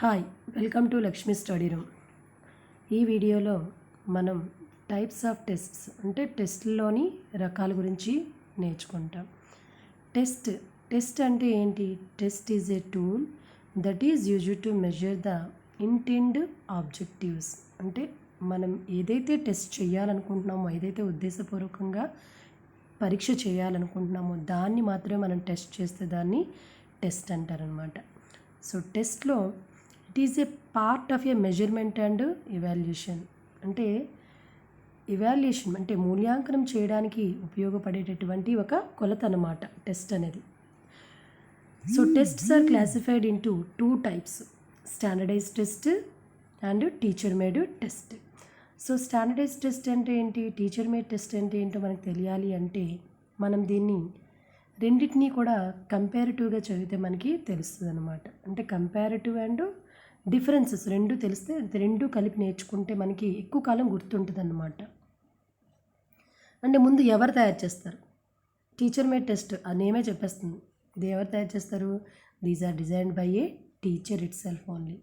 Hi, welcome to Lakshmi study room. ఈ వీడియోలో మనం టైప్స్ ఆఫ్ టెస్ట్స్ అంటే టెస్ట్లోని రకాల గురించి నేర్చుకుంటాం. టెస్ట్ అంటే ఏంటి? Test is a tool that is used to measure the intend objectives. అంటే మనం ఏదైతే టెస్ట్ చేయాలనుకుంటున్నామో, ఏదైతే ఉద్దేశపూర్వకంగా పరీక్ష చేయాలనుకుంటున్నామో దాన్ని మాత్రమే మనం టెస్ట్ చేస్తే దాన్ని టెస్ట్ అంటారనమాట. సో టెస్ట్లో it is a part of a measurement and evaluation. అంటే ఇవాల్యుయేషన్ అంటే మూల్యాంకనం చేయడానికి ఉపయోగపడేటటువంటి ఒక కొలత అన్నమాట టెస్ట్ అనేది. So tests are classified into two types, standardized test and teacher made test. So standardized test అంటే ఏంటి, టీచర్ మేడ్ టెస్ట్ అంటే ఏంటో మనకు తెలియాలి అంటే మనం దీన్ని రెండింటినీ కూడా కంపారిటివ్గా చదివితే మనకి తెలుస్తుంది అనమాట. అంటే కంపారిటివ్ అండ్ డిఫరెన్సెస్ రెండు తెలిస్తే రెండు కలిపి నేర్చుకుంటే మనకి ఎక్కువ కాలం గుర్తుంటుంది అన్నమాట. అంటే ముందు ఎవరు తయారు చేస్తారు? టీచర్ మేడ్ టెస్ట్ ఆ నేమే చెప్పేస్తుంది. ఇది ఎవరు తయారు చేస్తారు? These are designed by a teacher itself only.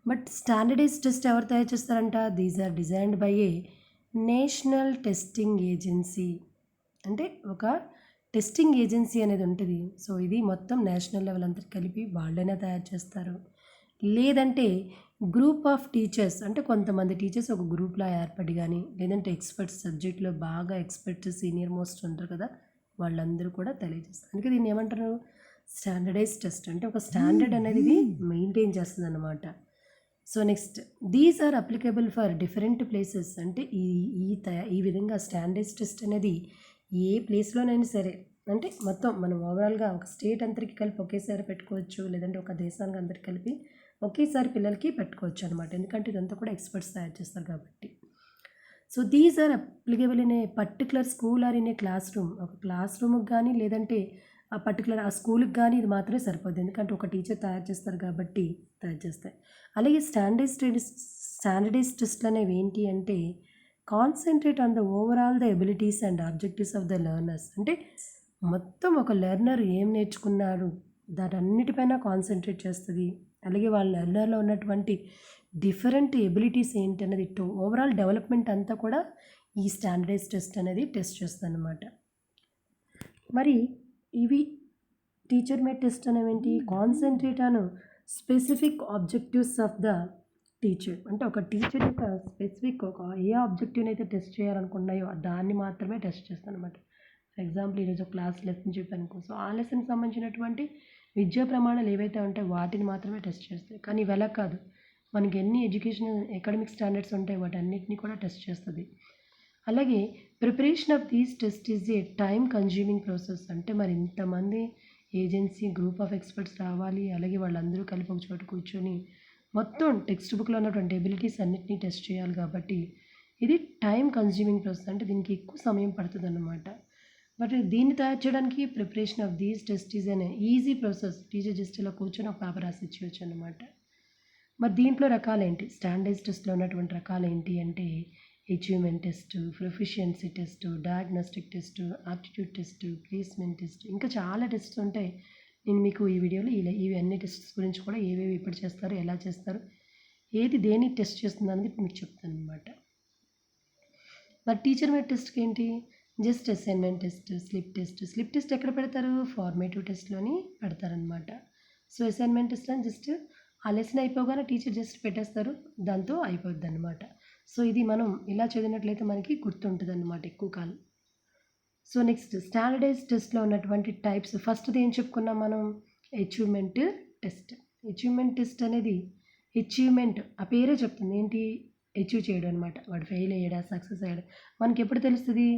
But standardized test ఎవరు తయారు చేస్తారంట? These are designed by a national testing agency. అంటే ఒక టెస్టింగ్ ఏజెన్సీ అనేది ఉంటుంది. సో ఇది మొత్తం నేషనల్ లెవెల్ అంతా కలిపి వాళ్ళైనా తయారు చేస్తారు. లేదంటే గ్రూప్ ఆఫ్ టీచర్స్, అంటే కొంతమంది టీచర్స్ ఒక గ్రూప్లో ఏర్పడి కానీ, లేదంటే ఎక్స్పర్ట్స్ సబ్జెక్ట్లో బాగా ఎక్స్పర్ట్స్ సీనియర్ మోస్ట్ ఉంటారు కదా, వాళ్ళందరూ కూడా తెలియజేస్తారు. అందుకే దీన్ని ఏమంటారు? Standardized test. అంటే ఒక స్టాండర్డ్ అనేది ఇది మెయింటైన్ చేస్తుంది అనమాట. So next, these are applicable for different places. అంటే ఈ విధంగా స్టాండర్డైజ్డ్ టెస్ట్ అనేది ఏ ప్లేస్లోనైనా సరే, అంటే మొత్తం మనం ఓవరాల్గా ఒక స్టేట్ అందరికి కలిపి ఒకేసారి పెట్టుకోవచ్చు, లేదంటే ఒక దేశానికి అందరికి కలిపి ఒకేసారి పిల్లలకి పెట్టుకోవచ్చు అనమాట. ఎందుకంటే ఇదంతా కూడా ఎక్స్పర్ట్స్ తయారు చేస్తారు కాబట్టి. So these are applicable in a particular school or in a class room. ఒక క్లాస్ రూమ్కి కానీ, లేదంటే ఆ పర్టికులర్ ఆ స్కూల్కి కానీ ఇది మాత్రమే సరిపోద్ది. ఎందుకంటే ఒక టీచర్ తయారు చేస్తారు కాబట్టి తయారు చేస్తాయి. అలాగే స్టాండర్డైజ్డ్ టెస్ట్లు అనేవి ఏంటి అంటే concentrate on the overall the abilities and objectives of the learners. అంటే మొత్తం ఒక లెర్నర్ ఏం నేర్చుకున్నారు దాటన్నిటిపైన కాన్సన్ట్రేట్ చేస్తుంది. అలాగే వాళ్ళ లెర్నర్లో ఉన్నటువంటి డిఫరెంట్ ఎబిలిటీస్ ఏంటి అనేది ఓవరాల్ డెవలప్మెంట్ అంతా కూడా ఈ స్టాండర్డైజ్డ్ టెస్ట్ అనేది టెస్ట్ చేస్తుంది అనమాట. మరి ఇవి టీచర్ మేడ్ టెస్ట్ అనేవి ఏంటి? Concentrate on specific objectives of the teacher. అంటే ఒక టీచర్ యొక్క స్పెసిఫిక్ ఏ ఆబ్జెక్టివ్ని అయితే టెస్ట్ చేయాలనుకున్నాయో దాన్ని మాత్రమే టెస్ట్ చేస్తాను అనమాట. ఫర్ ఎగ్జాంపుల్ ఈరోజు ఒక క్లాస్ లెసన్ చెప్పాను అనుకో, సో ఆ లెసన్కి సంబంధించినటువంటి విద్యా ప్రమాణాలు ఏవైతే ఉంటాయో వాటిని మాత్రమే టెస్ట్ చేస్తాయి. కానీ ఇవి ఎలా కాదు, మనకి ఎన్ని ఎడ్యుకేషనల్ అకాడమిక్ స్టాండర్డ్స్ ఉంటాయి వాటన్నిటిని కూడా టెస్ట్ చేస్తుంది. అలాగే preparation of these test is a time consuming process. అంటే మరి ఇంతమంది ఏజెన్సీ గ్రూప్ ఆఫ్ ఎక్స్పర్ట్స్ రావాలి, అలాగే వాళ్ళందరూ కలిపి ఒక చోట కూర్చొని మొత్తం టెక్స్ట్ బుక్లో ఉన్నటువంటి ఎబిలిటీస్ అన్నిటినీ టెస్ట్ చేయాలి కాబట్టి ఇది టైం కన్జ్యూమింగ్ ప్రాసెస్. అంటే దీనికి ఎక్కువ సమయం పడుతుంది అన్నమాట. బట్ దీన్ని తయారు చేయడానికి preparation of these test is అనే ఈజీ ప్రాసెస్. టీచర్ జస్ట్ ఇలా కూర్చొని ఒక పేపర్ రాసి ఇచ్చేయచ్చు అనమాట. మరి దీంట్లో రకాలేంటి? స్టాండర్డైజ్డ్ టెస్ట్లో ఉన్నటువంటి రకాలు ఏంటి అంటే achievement test, proficiency test, diagnostic test, aptitude test, placement test, ఇంకా చాలా టెస్ట్స్ ఉంటాయి. నేను మీకు ఈ వీడియోలో ఇవి అన్ని టెస్ట్స్ గురించి కూడా ఏవేవి ఎప్పుడు చేస్తారు, ఎలా చేస్తారు, ఏది దేనికి టెస్ట్ చేస్తుంది అనేది మీకు చెప్తాను అనమాట. మరి టీచర్ మేడ్ టెస్ట్కి ఏంటి? Just assignment test, slip test ఎక్కడ పెడతారు? ఫార్మేటివ్ టెస్ట్లోని పెడతారనమాట. సో అసైన్మెంట్ టెస్ట్ అని జస్ట్ ఆ లెసన్ అయిపోగానే టీచర్ జస్ట్ పెట్టేస్తారు, దాంతో అయిపోద్ది అనమాట. సో ఇది మనం ఇలా చదివినట్లయితే మనకి గుర్తుంటుంది అనమాట ఎక్కువ కాలం. సో నెక్స్ట్, స్టాండర్డైజ్డ్ టెస్ట్లో ఉన్నటువంటి టైప్స్. ఫస్ట్ది ఏం చెప్పుకున్నాం మనం? Achievement test. అచీవ్మెంట్ టెస్ట్ అనేది అచీవ్మెంట్ ఆ పేరే చెప్తుంది ఏంటి? అచీవ్ చేయడం అనమాట. వాడు ఫెయిల్ అయ్యాడా, సక్సెస్ అయ్యాడా మనకి ఎప్పుడు తెలుస్తుంది?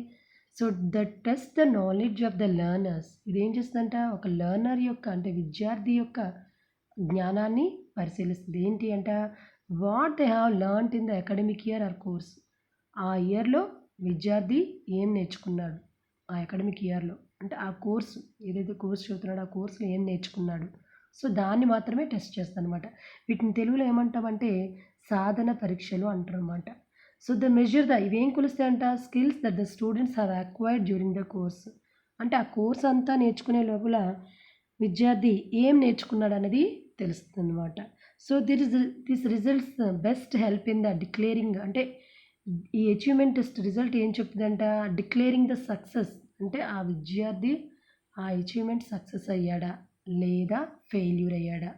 So that test the knowledge of the learners. ఇదేం చేస్తుందంట? ఒక లెర్నర్ యొక్క అంటే విద్యార్థి యొక్క జ్ఞానాన్ని పరిశీలిస్తుంది. ఏంటి అంట? What they have learned in the academic year are course. ఆ ఇయర్లో విద్యార్థి ఏం నేర్చుకున్నాడు ఆ అకాడమిక్ ఇయర్లో, అంటే ఆ కోర్సు ఏదైతే కోర్స్ చదువుతున్నాడో ఆ కోర్సులో ఏం నేర్చుకున్నాడు. సో దాన్ని మాత్రమే టెస్ట్ చేస్తాను అనమాట. వీటిని తెలుగులో ఏమంటామంటే సాధన పరీక్షలు అంటారు అన్నమాట. సో ద మెజర్ ద ఇవేం కొలుస్తాయంట? Skills that the students have acquired during the course. అంటే ఆ కోర్స్ అంతా నేర్చుకునే లోపల విద్యార్థి ఏం నేర్చుకున్నాడు అనేది తెలుస్తుంది అనమాట. So this results best help in the declaring, అంటే ఈ అచీవ్మెంట్ టెస్ట్ రిజల్ట్ ఏం చెప్తుందంట, డిక్లేరింగ్ ద సక్సెస్, అంటే ఆ విద్యార్థి ఆ అచీవ్మెంట్ సక్సెస్ అయ్యాడా లేదా ఫెయిల్యూర్ అయ్యాడా,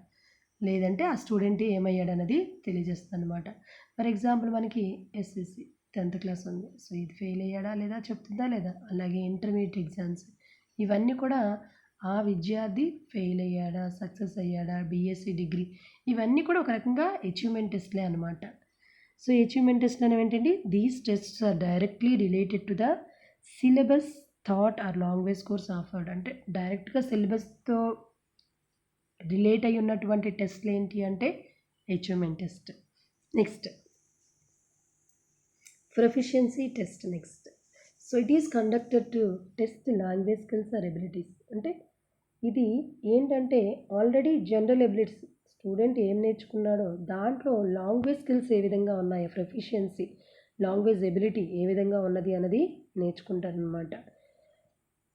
లేదంటే ఆ స్టూడెంట్ ఏమయ్యాడు అన్నది తెలియజేస్తుంది అనమాట. ఫర్ ఎగ్జాంపుల్ మనకి ఎస్ఎస్సి 10th క్లాస్ ఉంది. సో ఇది ఫెయిల్ అయ్యాడా లేదా చెప్తుందా లేదా, అలాగే ఇంటర్మీడియట్ ఎగ్జామ్స్ ఇవన్నీ కూడా ఆ విద్యార్థి ఫెయిల్ అయ్యాడా సక్సెస్ అయ్యాడా, బీఎస్సీ డిగ్రీ ఇవన్నీ కూడా ఒక రకంగా అచీవ్మెంట్ టెస్ట్లే అనమాట. సో అచీవ్మెంట్ టెస్ట్ అనేవి ఏంటంటే these tests are directly related to the syllabus taught or language course offered, అంటే డైరెక్ట్గా సిలబస్తో రిలేట్ అయి ఉన్నటువంటి టెస్ట్లు ఏంటి అంటే achievement test. Next proficiency test. Next so it is conducted to test language skills or abilities, అంటే ఇది ఏంటంటే ఆల్రెడీ జనరల్ ఎబిలిటీస్ స్టూడెంట్ ఏం నేర్చుకున్నాడో దాంట్లో లాంగ్వేజ్ స్కిల్స్ ఏ విధంగా ఉన్నాయి, ప్రొఫిషియన్సీ లాంగ్వేజ్ ఎబిలిటీ ఏ విధంగా ఉన్నది అన్నది నేర్చుకుంటారనమాట.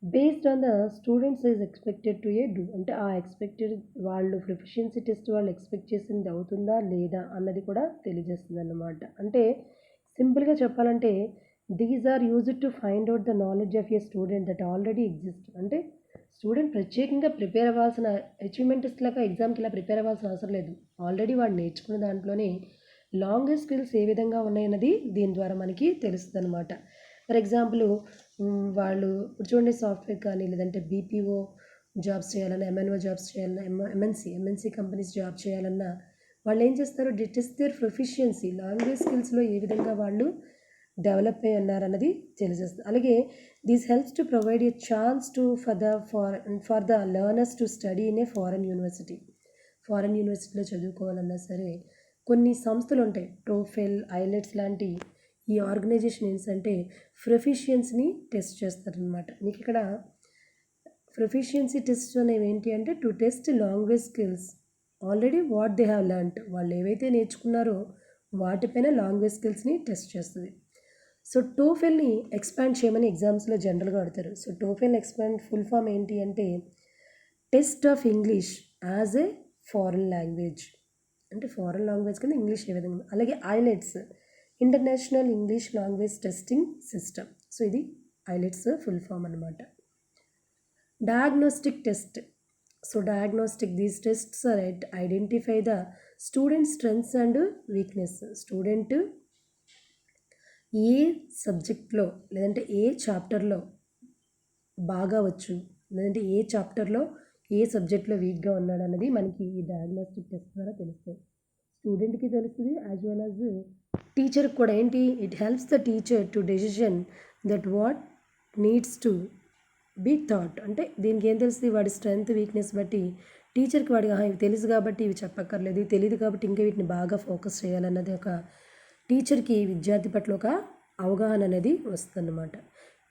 Based on the students is expected to do, అంటే ఆ ఎక్స్పెక్టెడ్ వాళ్ళు ప్రొఫిషియన్సీ టెస్ట్ వాళ్ళు ఎక్స్పెక్ట్ చేసింది అవుతుందా లేదా అన్నది కూడా తెలియజేస్తుంది అన్నమాట. అంటే సింపుల్గా చెప్పాలంటే these are used to find out the knowledge of a student that already exist, అంటే స్టూడెంట్ ప్రత్యేకంగా ప్రిపేర్ అవ్వాల్సిన అచీవ్మెంట్ టెస్ట్ లాగా ఎగ్జామ్కి ఇలా ప్రిపేర్ అవ్వాల్సిన అవసరం లేదు. ఆల్రెడీ వాడు నేర్చుకున్న దాంట్లోనే లాంగ్వేజ్ స్కిల్స్ ఏ విధంగా ఉన్నాయన్నది దీని ద్వారా మనకి తెలుస్తుంది అనమాట. ఫర్ ఎగ్జాంపుల్ వాళ్ళు ఇప్పుడు చూడండి సాఫ్ట్వేర్ కానీ లేదంటే బీపీఓ జాబ్స్ చేయాలన్నా, ఎంఎన్ఓ జాబ్స్ చేయాలన్నా, ఎంఎన్సీ కంపెనీస్ జాబ్ చేయాలన్నా వాళ్ళు ఏం చేస్తారు, టెస్ట్ దేర్ ప్రొఫిషియన్సీ లాంగ్వేజ్ స్కిల్స్లో ఏ విధంగా వాళ్ళు డెవలప్ అయ్యి ఉన్నారన్నది తెలియజేస్తుంది. అలాగే this helps to provide a chance to for the learners to study in a foreign university. Foreign యూనివర్సిటీలో చదువుకోవాలన్నా సరే కొన్ని సంస్థలు ఉంటాయి, టోఫెల్, ఐలెట్స్ లాంటి ఈ ఆర్గనైజేషన్ ఏంటంటే ప్రొఫిషియన్సీని టెస్ట్ చేస్తారనమాట. మీకు ఇక్కడ ప్రొఫిషియన్సీ టెస్ట్ అనేవి ఏంటి అంటే to test language skills already what they have learned, వాళ్ళు ఏవైతే నేర్చుకున్నారో వాటిపైన లాంగ్వేజ్ స్కిల్స్ని టెస్ట్ చేస్తుంది. సో టోఫెల్ని ఎక్స్పాండ్ చేయమని ఎగ్జామ్స్లో జనరల్గా అడతారు. So TOEFL expand full form ఏంటి అంటే test of English as a foreign language, అంటే ఫారెన్ లాంగ్వేజ్ కింద ఇంగ్లీష్ ఏ విధంగా. అలాగే IELTS International English Language Testing System. So ఇది ఐలెట్స్ ఫుల్ ఫామ్ అనమాట. Diagnostic test. So diagnostic these tests are identify the student strengths and weakness. Student ఏ సబ్జెక్ట్లో లేదంటే ఏ చాప్టర్లో బాగా వచ్చు, లేదంటే ఏ చాప్టర్లో ఏ సబ్జెక్ట్లో వీక్గా ఉన్నాడు అన్నది మనకి ఈ డయాగ్నోస్టిక్ టెస్ట్ ద్వారా తెలుస్తుంది. స్టూడెంట్కి తెలుస్తుంది యాజ్ వెల్ యాజ్ టీచర్కి కూడా. ఏంటి, it helps the teacher to decision that what needs to be taught, అంటే దీనికి ఏం తెలుస్తుంది, వాడి స్ట్రెంగ్త్ వీక్నెస్ బట్టి టీచర్కి వాడికి ఇవి తెలుసు కాబట్టి ఇవి చెప్పక్కర్లేదు, ఇవి తెలియదు కాబట్టి ఇంకా వీటిని బాగా ఫోకస్ చేయాలన్నది ఒక టీచర్కి విద్యార్థి పట్ల ఒక అవగాహన అనేది వస్తుందన్నమాట.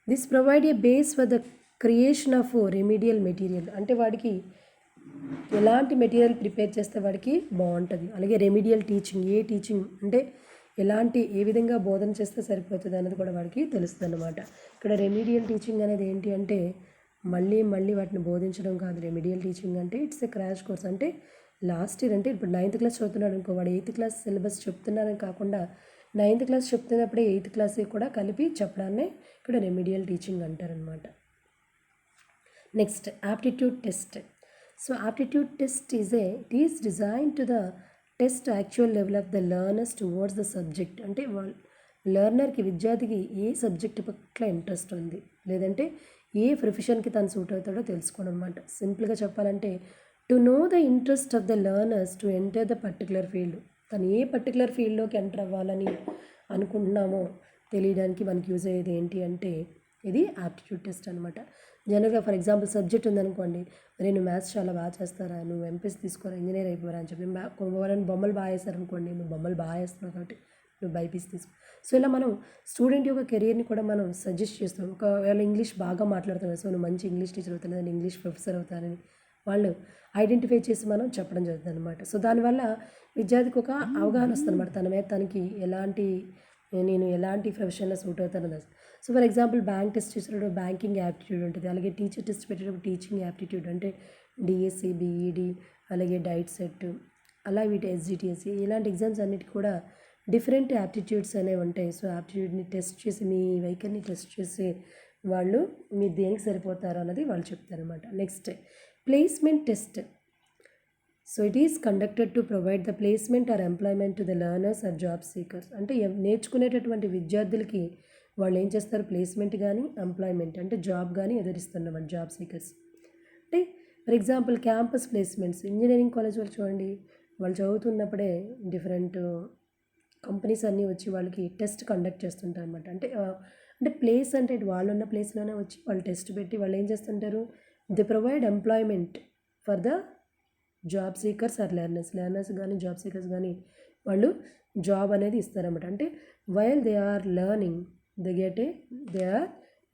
This provide a base for the creation of remedial material, అంటే వాడికి ఎలాంటి మెటీరియల్ ప్రిపేర్ చేస్తే వాడికి బాగుంటుంది. అలాగే రెమిడియల్ టీచింగ్, ఏ టీచింగ్ అంటే ఏ విధంగా బోధన చేస్తే సరిపోతుంది అన్నది కూడా వాడికి తెలుస్తుంది అన్నమాట. ఇక్కడ రెమిడియల్ టీచింగ్ అనేది ఏంటి అంటే మళ్ళీ వాటిని బోధించడం కాదు. రెమిడియల్ టీచింగ్ అంటే ఇట్స్ ఎ క్రాష్ కోర్స్, అంటే లాస్ట్ ఇయర్ అంటే ఇప్పుడు 9th క్లాస్ చదువుతున్నాడు అనుకో, వాడు 8th క్లాస్ సిలబస్ చెప్తున్నారని కాకుండా 9th క్లాస్ చెప్తున్నప్పుడే 8th క్లాస్ కూడా కలిపి చెప్పడాన్నే ఇక్కడ రెమిడియల్ టీచింగ్ అంటారనమాట. Next aptitude test. So aptitude test it is design to the test actual level of the learners towards the subject, అంటే లెర్నర్కి విద్యార్థికి ఏ సబ్జెక్ట్ పట్ల ఇంట్రెస్ట్ ఉంది, లేదంటే ఏ ప్రొఫెషన్కి తను సూట్ అవుతాడో తెలుసుకోవడం అనమాట. సింపుల్గా చెప్పాలంటే to know the interest of the learners to enter the particular field, తను ఏ పర్టికులర్ ఫీల్డ్లోకి ఎంటర్ అవ్వాలని అనుకుంటున్నామో తెలియడానికి మనకి యూజ్ అయ్యేది ఏంటి అంటే ఇది ఆప్టిట్యూడ్ టెస్ట్ అనమాట. జనరల్గా ఫర్ ఎగ్జాంపుల్ సబ్జెక్ట్ ఉందనుకోండి, మరి నువ్వు మ్యాథ్స్ చాలా బాగా చేస్తారా, నువ్వు ఎంపీసీ తీసుకోరా, ఇంజనీర్ అయిపోరా అని చెప్పి వాళ్ళని బొమ్మలు బాగా వేస్తారనుకోండి, నువ్వు బొమ్మలు బాగా వేస్తున్నావు కాబట్టి నువ్వు బైపీసీ తీసుకో. సో ఇలా మనం స్టూడెంట్ యొక్క కెరియర్ని కూడా మనం సజెస్ట్ చేస్తాం. ఒకవేళ ఇంగ్లీష్ బాగా మాట్లాడుతున్నావు, సో నువ్వు మంచి ఇంగ్లీష్ టీచర్ అవుతానని, ఇంగ్లీష్ ప్రొఫెసర్ అవుతానని వాళ్ళు ఐడెంటిఫై చేసి మనం చెప్పడం జరుగుతుంది అనమాట. సో దానివల్ల విద్యార్థికి ఒక అవగాహన వస్తుంది అనమాట, తన మీద తనకి నేను ఎలాంటి ప్రొఫెషన్లో సూట్ అవుతానని. So for example bank test చేసేటప్పుడు బ్యాంకింగ్ యాప్టిట్యూడ్ ఉంటుంది. అలాగే టీచర్ టెస్ట్ పెట్టేటప్పుడు టీచింగ్ యాప్టిట్యూడ్, అంటే డిఎస్సి, బీఈడి, అలాగే డైట్ సెట్, అలా వీటి ఎస్జిటిఎస్సి ఇలాంటి ఎగ్జామ్స్ అన్నిటికీ కూడా డిఫరెంట్ యాప్టిట్యూడ్స్ అనేవి ఉంటాయి. సో యాప్టిట్యూడ్ని టెస్ట్ చేసి మీ వైఖరిని టెస్ట్ చేసి వాళ్ళు మీరు దేనికి సరిపోతారు అన్నది వాళ్ళు చెప్తారనమాట. Next placement test. So it is conducted to provide the placement or employment to the learners or job seekers. అంటే నేర్చుకునేటటువంటి విద్యార్థులకి వాళ్ళు ఏం చేస్తారు, ప్లేస్మెంట్ కానీ ఎంప్లాయ్మెంట్ అంటే జాబ్ కానీ ఎదురిస్తున్నమాట జాబ్ సీకర్స్. అంటే for example campus placements, engineering college వాళ్ళు చూడండి, వాళ్ళు చదువుతున్నప్పుడే డిఫరెంట్ కంపెనీస్ అన్నీ వచ్చి వాళ్ళకి టెస్ట్ కండక్ట్ చేస్తుంటారు అనమాట. అంటే ప్లేస్ అంటే వాళ్ళు ఉన్న ప్లేస్లోనే వచ్చి వాళ్ళు టెస్ట్ పెట్టి వాళ్ళు ఏం చేస్తుంటారు, they provide employment for the job seekers or learners కానీ జాబ్ సీకర్స్ కానీ వాళ్ళు జాబ్ అనేది ఇస్తారన్నమాట. అంటే while they are learning they are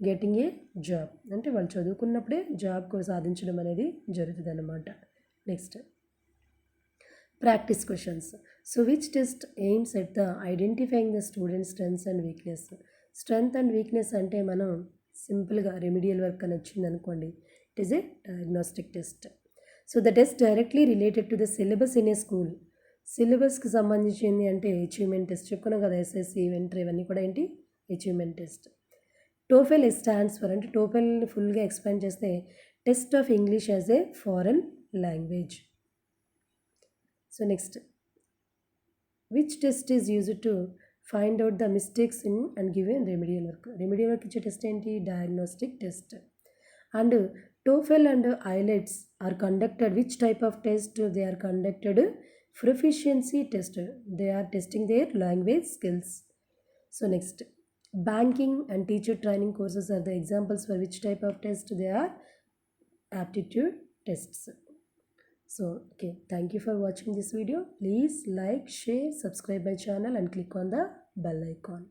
getting a job. అంటే వాళ్ళు చదువుకున్నప్పుడే జాబ్ సాధించడం అనేది జరుగుతుంది అన్నమాట. Next practice questions. So which test aims at the identifying the student strengths and weakness. Strength and weakness అంటే మనం సింపుల్గా రెమిడియల్ వర్క్ అని వచ్చింది అనుకోండి, it is a diagnostic test. So the test directly related to the syllabus in a school. సిలబస్కి సంబంధించింది అంటే achievement test చెప్పుకున్నాం కదా, ఎస్ఎస్సి ఇంటర్ ఇవన్నీ కూడా ఏంటి achievement test. TOEFL stands for, అంటే టోఫెల్ ఫుల్గా ఎక్స్ప్లెయిన్ చేస్తే test of English as a foreign language. So next which test is used to find out the mistakes in and give a remedial work. Remedial work ఇచ్చే test ఏంటి, diagnostic test. And TOEFL and IELTS are conducted. Which type of test they are conducted? Proficiency test. They are testing their language skills. So next, banking and teacher training courses are the examples for which type of test they are aptitude tests. So okay, thank you for watching this video. Please like, share, subscribe my channel and click on the bell icon.